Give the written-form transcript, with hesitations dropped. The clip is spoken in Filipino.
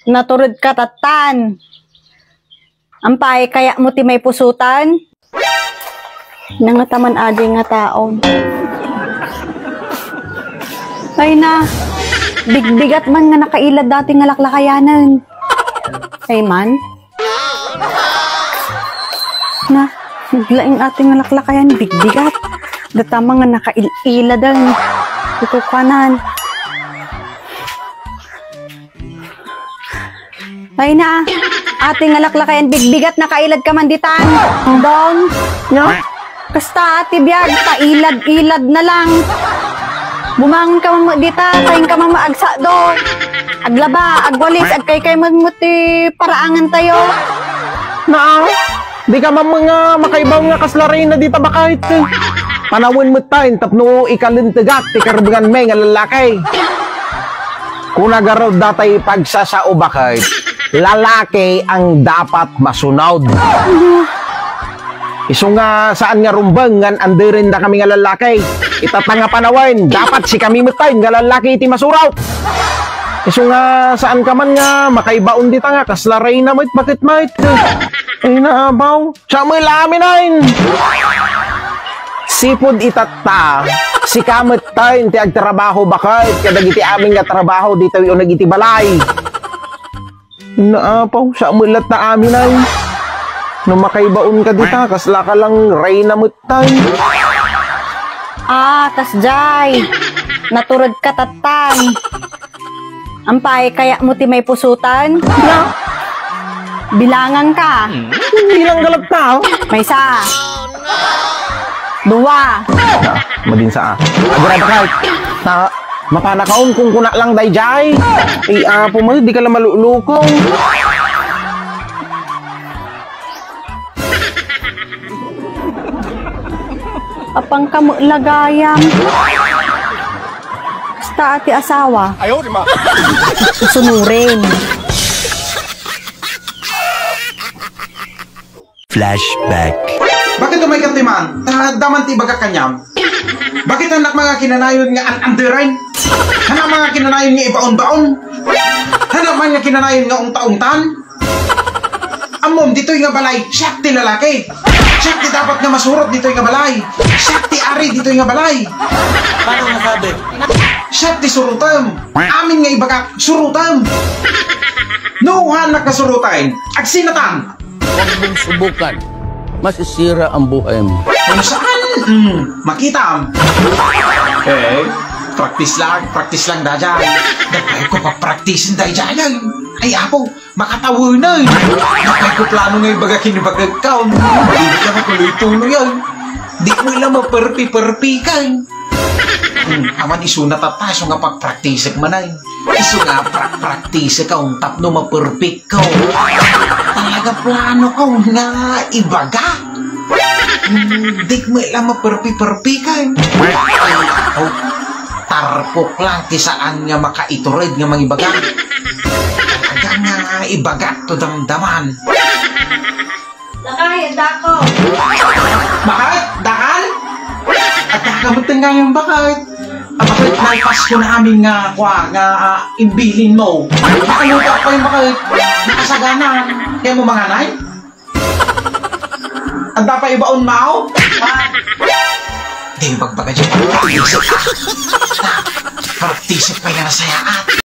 Naturod ka tatan. Ampay, kaya mo ti may pusutan? Nangataman adi nga tao. Ay na, bigbigat man nga nakailad dati nga laklakayanan. Ay man? Na, naglaing ating nga laklakayan, bigbigat. Datama nga nakailadan. Ito kanan. Ay na, ating nga laklakayan, bigbigat nakailad ka manditan. Down, no? Kasta ati biyag, pailad-ilad na lang. Bumangon ka mo dita, kain ka maagsa do. Aglaba, agwalis, agkay-kay magmuti, paraangan tayo. Na, di ka mga makaibaw nga kaslarin na dita bakit. Panawin mo tayo, tapno ikalintigak, ti karbangan may nga lalaki. Kung nagaraw datay pagsasao bakit, lalaki ang dapat masunod. Iso nga saan nga rumbang nga andirin na kami nga lalaki. Itatanga panawin, dapat si kami matayin nga lalaki iti masuraw. Iso nga saan ka man nga makaibaon dita nga kaslaray na mait bakit mait. Ay naabaw, siya mo ilamin ayin. Sipod itatta, si kamit tayo ti agtrabaho bakit kadag iti aming nga trabaho dito yung nagiti balay. Naapaw, siya mo ilat na amin ayin. Nung makaibaon ka dita, kasla ka lang ray na mutay. Kasjay. Naturod ka tatan. Ampay, kaya mo ti may pusutan? Na? Bilangan ka. Bilang galap tao. May isa. Dua. Madin sa agara bakit? Na, mapanakaon kung kuna lang day jay. Pumalit, di ka lang malulukong. Apang kamu lagayam. Basta ati asawa. Ayaw, di ma. Sunurin. Flashback. Bakit umay katiman? Daman ti baga kanyam? Bakit anak mga kinanayon nga an-underine? Hanak mga kinanayon nga ibaon-baon? Hanak mga kinanayon nga unta-untan? Amom, dito'y nga balay, siyak ti lalaki. Siyak ti dapat nga masurot dito'y nga balay. Siyak ti ari dito'y nga balay. Paano nasabi? Siyak ti surutam. Amin nga ibagak, surutam. Nuhan na kasurutain, agsinatan. Huwag mong subukan. Masisira ang buhay mo. Ano saan? Makita. Practice lang dajay. Dagay ko pa-practicein dajay. Ay apo, makatawanan. Dagay ko plano nga ibaga kinibagag ka. Hindi ka makuloy-tuloy yan. Di mo ilang maperpi-perpi ka. Aman iso na tatas nga pag-practice manay. Iso nga practice ka ang tapno maperfect ka. Talaga plano ka nga ibaga. Di mo ilang maperpi-perpi ka. Tarpok lang kisaan nga makaiturid nga mga ibaga. Talaga nga ibaga to damdaman. Lakay, dako. Bakit? Dakal? At nakamutin nga yung bakit? Bakit naipas ko na aming nga imbilin mo? Nakaluto ko yung bakit? Nakasagana. Kaya mo mga nay? Ang dapat ibaon mao? Di yung pagbaga dyan. Praktisip pa yan na saya at.